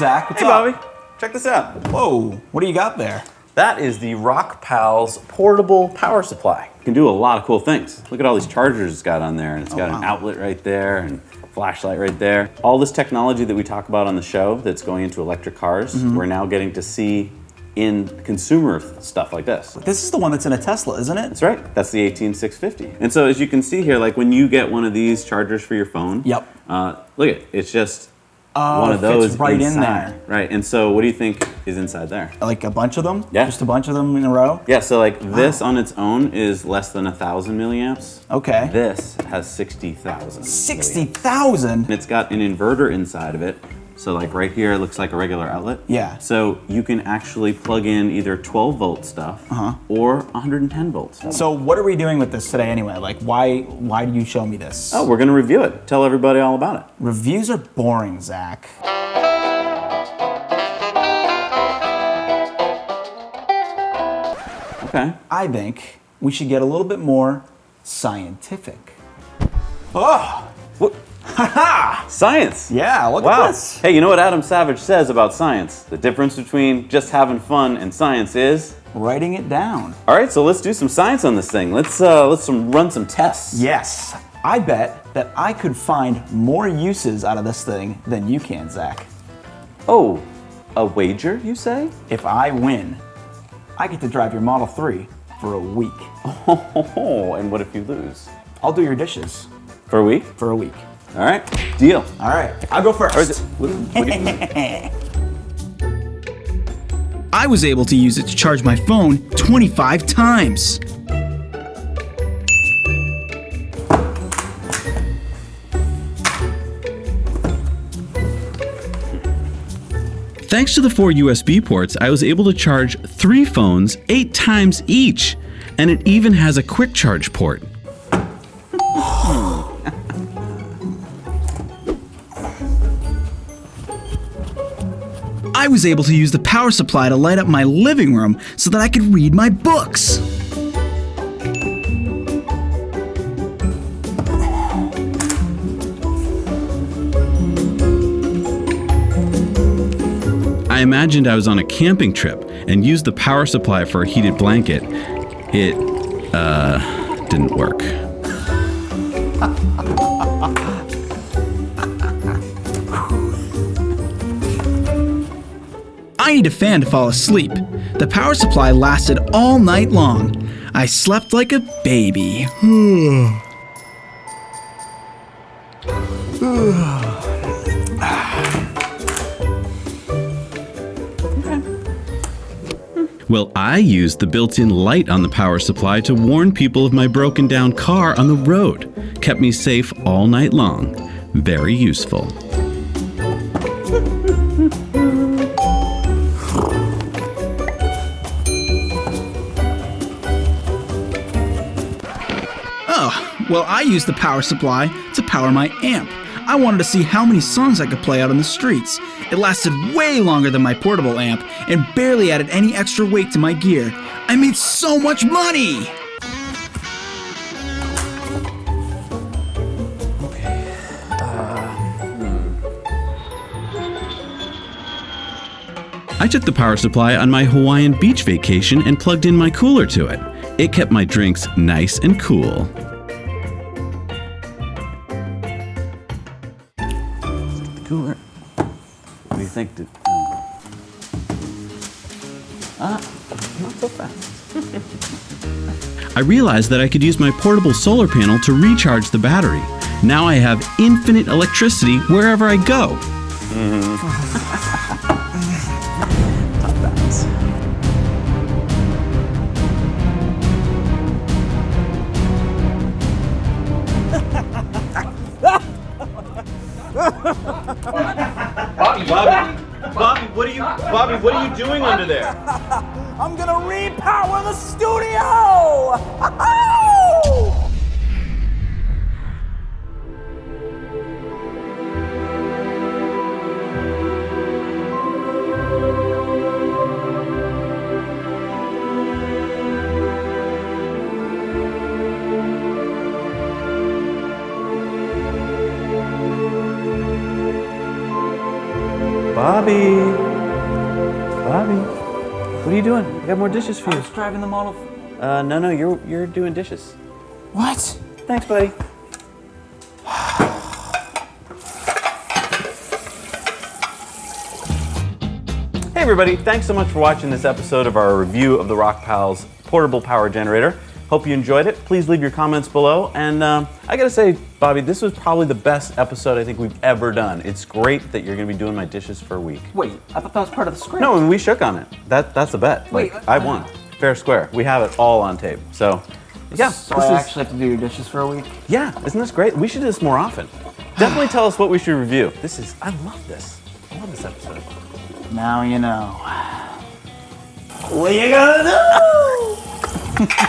Zach. What's Hey, up? Bobby. Check this out. Whoa, what do you got there? That is the Rockpals portable power supply. It can do a lot of cool things. Look at all these chargers it's got on there, and it's got an outlet right there and a flashlight right there. All this technology that we talk about on the show that's going into electric cars, we're now getting to see in consumer stuff like this. This is the one that's in a Tesla, isn't it? That's right. That's the 18650. And so as you can see here, like when you get one of these chargers for your phone, Yep. look at it. It's just one of it fits those right inside. in there. Right. And so what do you think is inside there? Like a bunch of them? Yeah. Just a bunch of them in a row? Yeah, so like this on its own is less than 1,000 milliamps. Okay. This has 60,000. 60,000? And it's got an inverter inside of it. So like right here, it looks like a regular outlet. Yeah. So you can actually plug in either 12 volt stuff or 110 volt stuff. So what are we doing with this today anyway? Like why do you show me this? Oh, we're gonna review it. Tell everybody all about it. Reviews are boring, Zach. Okay. I think we should get a little bit more scientific. Oh! What? Haha! Science! Yeah, look Wow. at this. Hey, you know what Adam Savage says about science? The difference between just having fun and science is? Writing it down. All right, so let's do some science on this thing. Let's run some tests. Yes. I bet that I could find more uses out of this thing than you can, Zach. Oh, a wager, you say? If I win, I get to drive your Model 3 for a week. Oh, and what if you lose? I'll do your dishes For a week? for a week. All right, deal. All right, I'll go first. Or is it- what do you- I was able to use it to charge my phone 25 times. Thanks to the 4 USB ports, I was able to charge 3 phones 8 times each, and it even has a quick charge port. I was able to use the power supply to light up my living room so that I could read my books. I imagined I was on a camping trip and used the power supply for a heated blanket. It, didn't work. I need a fan to fall asleep. The power supply lasted all night long. I slept like a baby. Well, I used the built-in light on the power supply to warn people of my broken down car on the road. Kept me safe all night long. Very useful. Oh, well, I used the power supply to power my amp. I wanted to see how many songs I could play out on the streets. It lasted way longer than my portable amp and barely added any extra weight to my gear. I made so much money! I took the power supply on my Hawaiian beach vacation and plugged in my cooler to it. It kept my drinks nice and cool. Cooler. What do you think? Not so fast. I realized that I could use my portable solar panel to recharge the battery. Now I have infinite electricity wherever I go. Bobby, what are you doing under there? I'm gonna repower the studio! Bobby. Bobby. What are you doing? I got more dishes for you. I was driving the Model. No, you're doing dishes. What? Thanks, buddy. Hey everybody, thanks so much for watching this episode of our review of the Rockpals portable power generator. Hope you enjoyed it. Please leave your comments below. And I gotta say, Bobby, this was probably the best episode I think we've ever done. It's great that you're gonna be doing my dishes for a week. Wait, I thought that was part of the script. No, and we shook on it. That's the bet. Wait, I won. Fair square. We have it all on tape. So, yeah. So I actually have to do your dishes for a week? Yeah, isn't this great? We should do this more often. Definitely tell us what we should review. I love this. I love this episode. Now you know. What you gonna do?